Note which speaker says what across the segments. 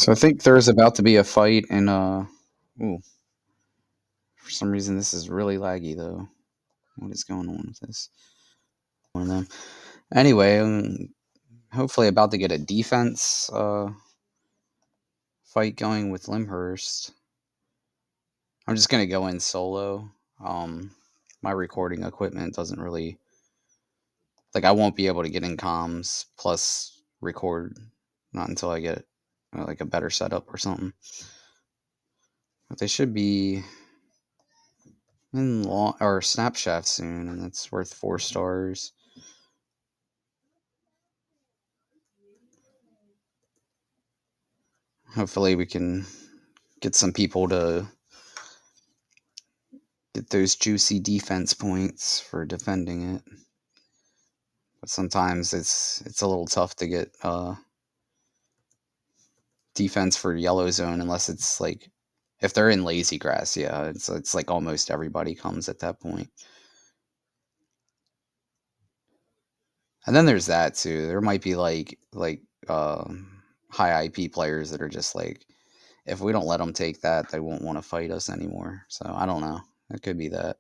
Speaker 1: So I think there's about to be a fight in ooh, for some reason this is really laggy though. What is going on with this? One of them. Anyway, hopefully about to get a defense fight going with Limhurst. I'm just gonna go in solo. Um my recording equipment doesn't really I won't be able to get in comms plus record not until I get a better setup or something. But they should be in or Snapchat soon, and it's worth 4 stars. Hopefully, we can get some people to get those juicy defense points for defending it. But sometimes it's a little tough to get defense for yellow zone unless it's if they're in Lazygrass, yeah, it's like almost everybody comes at that point. And then there's that too. There might be high IP players that are just if we don't let them take that, they won't want to fight us anymore. So I don't know. It could be that.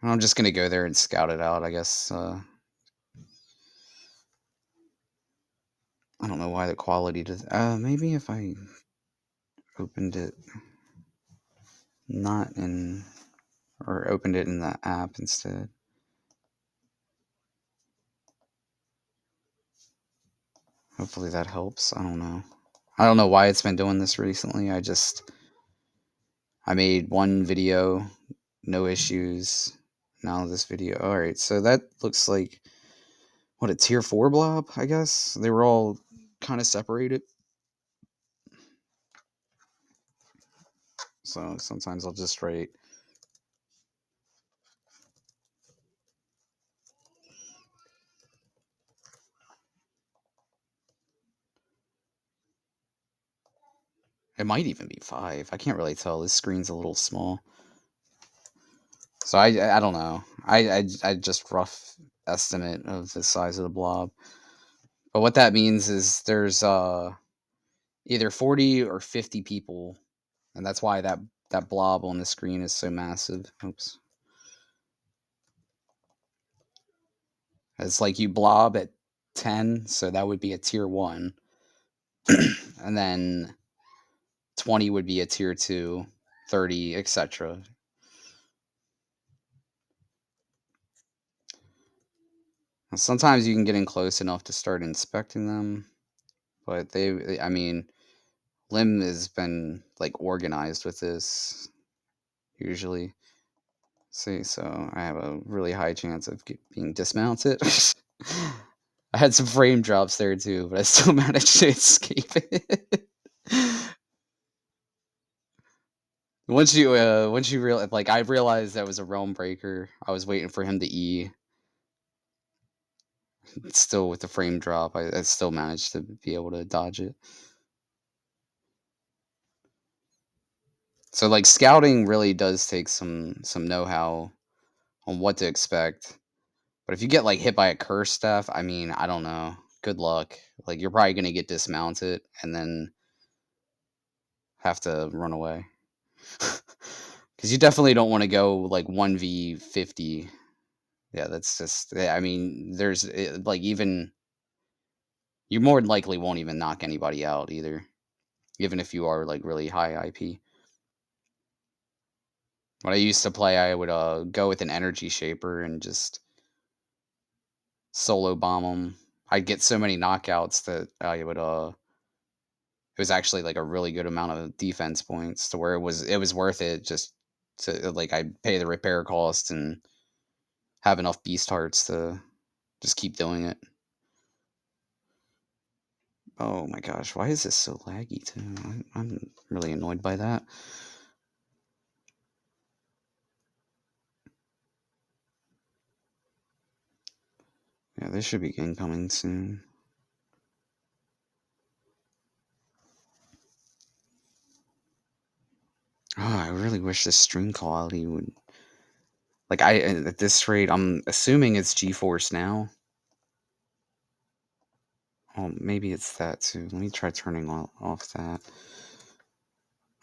Speaker 1: I'm just gonna go there and scout it out. I guess. I don't know why the quality does. Maybe if I opened it not in or opened it in the app instead. Hopefully that helps. I don't know. I don't know why it's been doing this recently. I made one video, no issues. Now this video. All right, so that looks like what a tier 4 blob, I guess. They were all kind of separated. So sometimes I'll just write it might even be 5. I can't really tell. This screen's a little small. So I don't know. I just rough estimate of the size of the blob. But what that means is there's either 40 or 50 people, and that's why that blob on the screen is so massive. Oops. It's like you blob at 10, so that would be a tier 1. And then 20 would be a tier 2, 30, etc. Sometimes you can get in close enough to start inspecting them, but I mean, Lim has been organized with this usually. See, so I have a really high chance of being dismounted. I had some frame drops there too, but I still managed to escape it. Once you realize, I realized that was a realm breaker. I was waiting for him to E. Still with the frame drop, I still managed to be able to dodge it. So scouting really does take some know-how on what to expect. But if you get hit by a curse staff, I mean, I don't know. Good luck. You're probably gonna get dismounted and then have to run away. Because you definitely don't want to go 1v50. Yeah, that's just. I mean, there's even you more than likely won't even knock anybody out either, even if you are really high IP. When I used to play, I would go with an energy shaper and just solo bomb them. I'd get so many knockouts that I would it was actually a really good amount of defense points to where it was worth it just to I'd pay the repair cost and have enough beast hearts to just keep doing it. Oh my gosh, why is this so laggy too? I'm really annoyed by that. Yeah, this should be incoming soon. Oh, I really wish this stream quality would at this rate, I'm assuming it's GeForce now. Oh, maybe it's that too. Let me try turning off that.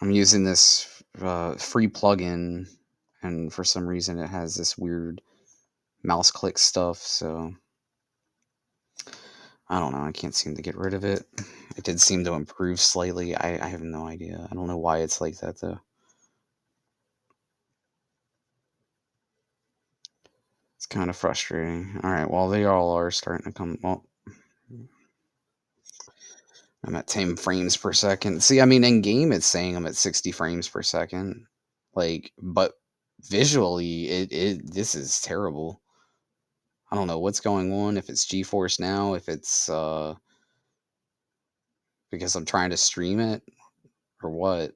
Speaker 1: I'm using this free plugin, and for some reason it has this weird mouse click stuff. So I don't know. I can't seem to get rid of it. It did seem to improve slightly. I have no idea. I don't know why it's like that though. It's kind of frustrating. All right. Well, they all are starting to come. Well, I'm at 10 frames per second. See, I mean, in game, it's saying I'm at 60 frames per second. Like, but visually, this is terrible. I don't know what's going on. If it's GeForce now, if it's because I'm trying to stream it or what.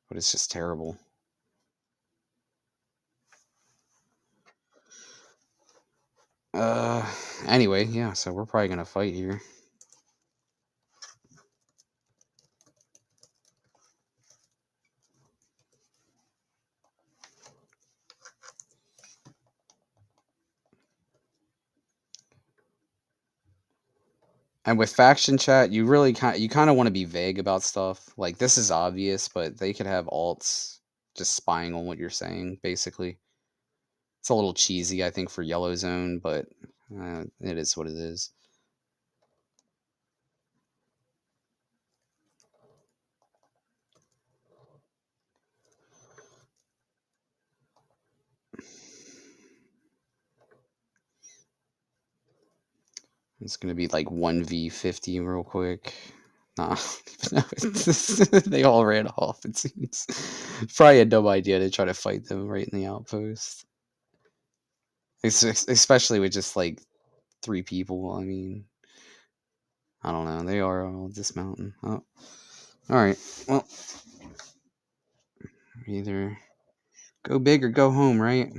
Speaker 1: But it's just terrible. Uh, anyway, yeah. So we're probably gonna fight here. And with faction chat, you kind of want to be vague about stuff. Like this is obvious, but they could have alts just spying on what you're saying. Basically, it's a little cheesy, I think, for Yellow Zone, but it is what it is. It's gonna be like 1v50 real quick. Nah, they all ran off. It seems probably a dumb idea to try to fight them right in the outpost. Especially with just like 3 people. I mean, I don't know. They are all dismounting. Oh, all right. Well, either go big or go home, right?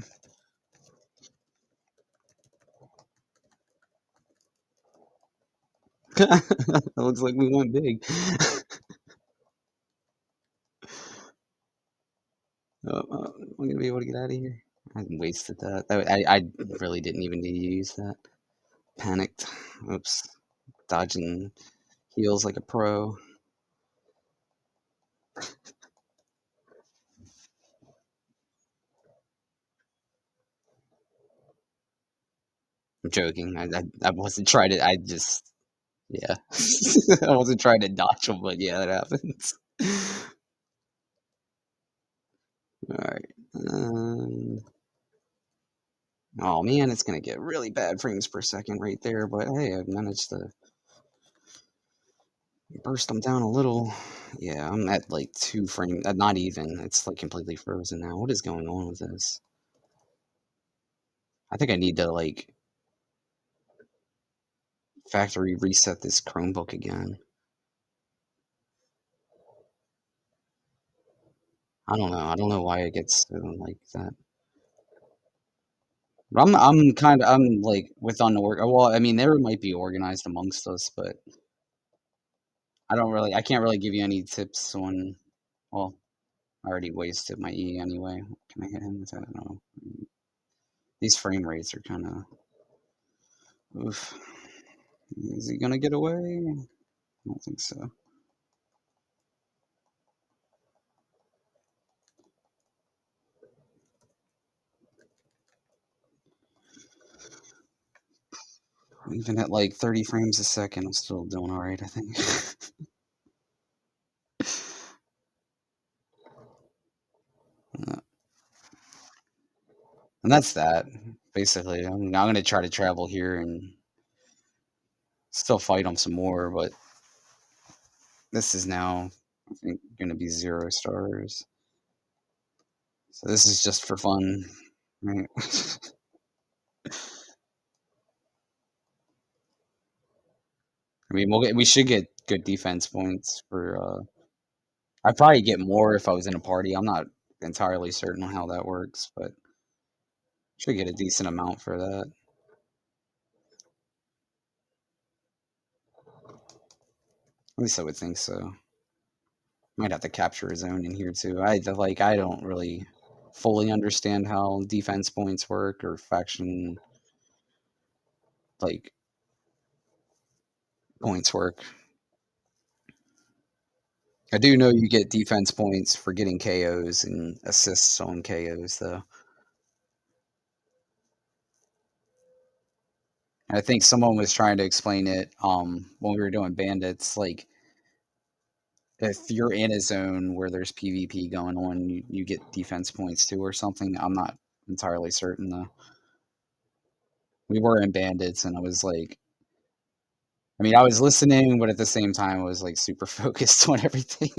Speaker 1: It looks like we went big. I'm gonna be able to get out of here. I wasted that. I really didn't even need to use that. Panicked. Oops. Dodging heals like a pro. I'm joking. I wasn't trying to. I just yeah. I wasn't trying to dodge them, but yeah, that happens. All right. Oh man, it's gonna get really bad frames per second right there. But hey, I managed to burst them down a little. Yeah, I'm at like 2 frames. Not even. It's like completely frozen now. What is going on with this? I think I need to like factory reset this Chromebook again. I don't know. I don't know why it gets like that. But I'm like with unorganized. Well, I mean, there might be organized amongst us, but I can't really give you any tips on. Well, I already wasted my E anyway. Can I hit him with that? I don't know. These frame rates are kind of. Oof. Is he gonna get away? I don't think so. Even at like 30 frames a second, I'm still doing all right, I think. Uh, and that's that. Basically, I'm gonna try to travel here and still fight them some more, but this is now, I think, gonna be 0 stars. So this is just for fun, right? I mean, we should get good defense points for. I'd probably get more if I was in a party. I'm not entirely certain on how that works, but should get a decent amount for that. At least I would think so. Might have to capture a zone in here too. I don't really fully understand how defense points work or faction like points work. I do know you get defense points for getting KOs and assists on KOs, though. I think someone was trying to explain it when we were doing bandits. Like, if you're in a zone where there's PvP going on, you get defense points too, or something. I'm not entirely certain though. We were in bandits, and I was like, I mean, I was listening, but at the same time, I was like super focused on everything.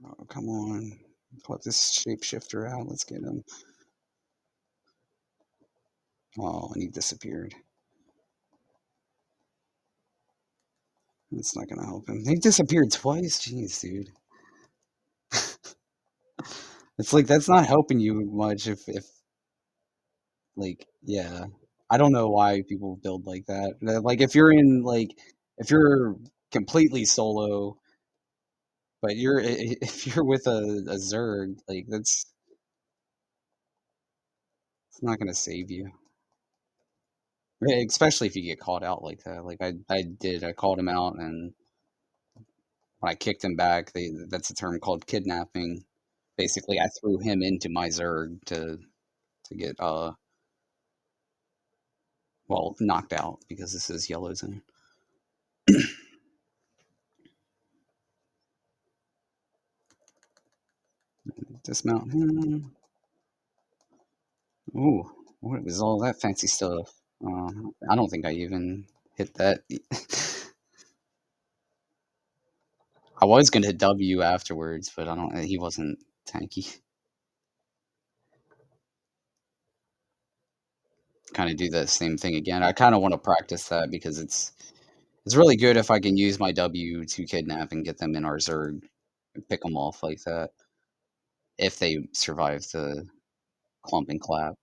Speaker 1: Oh, come on. Let this shapeshifter out. Let's get him. Oh, and he disappeared. That's not gonna help him. He disappeared twice. Jeez, dude. It's like that's not helping you much if like yeah. I don't know why people build like that. Like if you're in like if you're completely solo, but if you're with a Zerg, like that's it's not gonna save you. Especially if you get called out like that. Like I did. I called him out, and when I kicked him back, that's a term called kidnapping. Basically, I threw him into my Zerg to get well knocked out because this is yellow zone. Dismount him. Ooh, what was all that fancy stuff? I don't think I even hit that. I was gonna hit W afterwards, but I don't. He wasn't tanky. Kind of do the same thing again. I kind of want to practice that because it's really good if I can use my W to kidnap and get them in our Zerg and pick them off like that if they survive the clump and clap.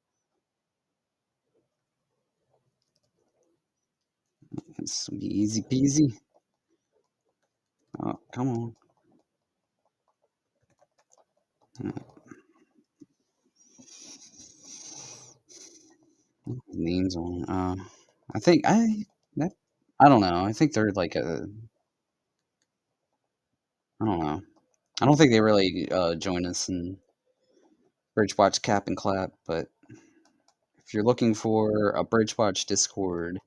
Speaker 1: This will be easy peasy. Oh, come on. Names on. I think that I don't know. I think they're like a. I don't know. I don't think they really join us in Bridgewatch Cap and Clap, but if you're looking for a Bridgewatch Discord,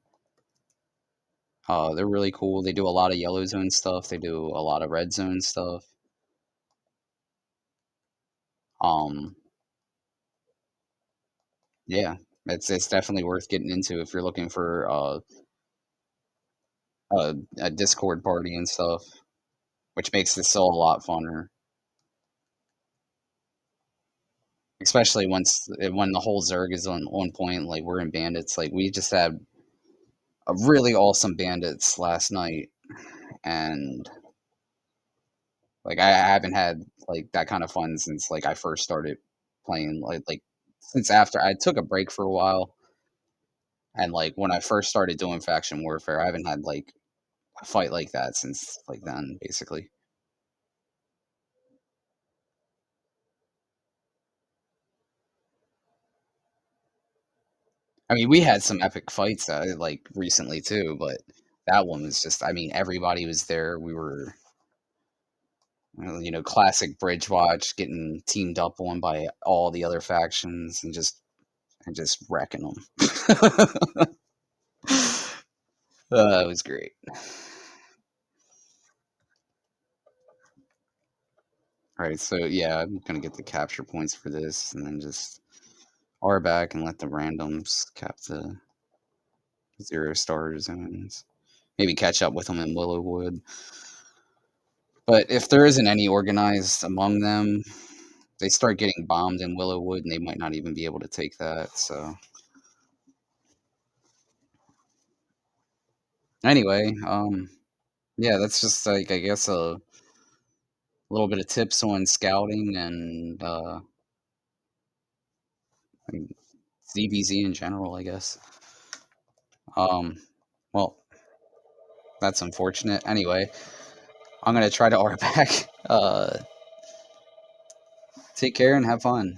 Speaker 1: they're really cool. They do a lot of yellow zone stuff. They do a lot of red zone stuff. Um, yeah, it's definitely worth getting into if you're looking for a Discord party and stuff, which makes this all a lot funner. Especially when the whole Zerg is on point, like we're in bandits. Like we just had a really awesome bandits last night, and like I haven't had like that kind of fun since like I first started playing. Like since after I took a break for a while, and like when I first started doing faction warfare, I haven't had like a fight like that since like then, basically. I mean, we had some epic fights like recently too, but that one was just. I mean, everybody was there. We were classic bridge watch, getting teamed up on by all the other factions and just wrecking them. It was great. All right, so yeah, I'm gonna get the capture points for this, and then just R back and let the randoms cap the 0-star zones. Maybe catch up with them in Willowwood. But if there isn't any organized among them, they start getting bombed in Willowwood, and they might not even be able to take that. So anyway, yeah, that's just like I guess A little bit of tips on scouting and ZvZ in general, I guess. Um, well, that's unfortunate. Anyway, I'm gonna try to R back. Take care and have fun.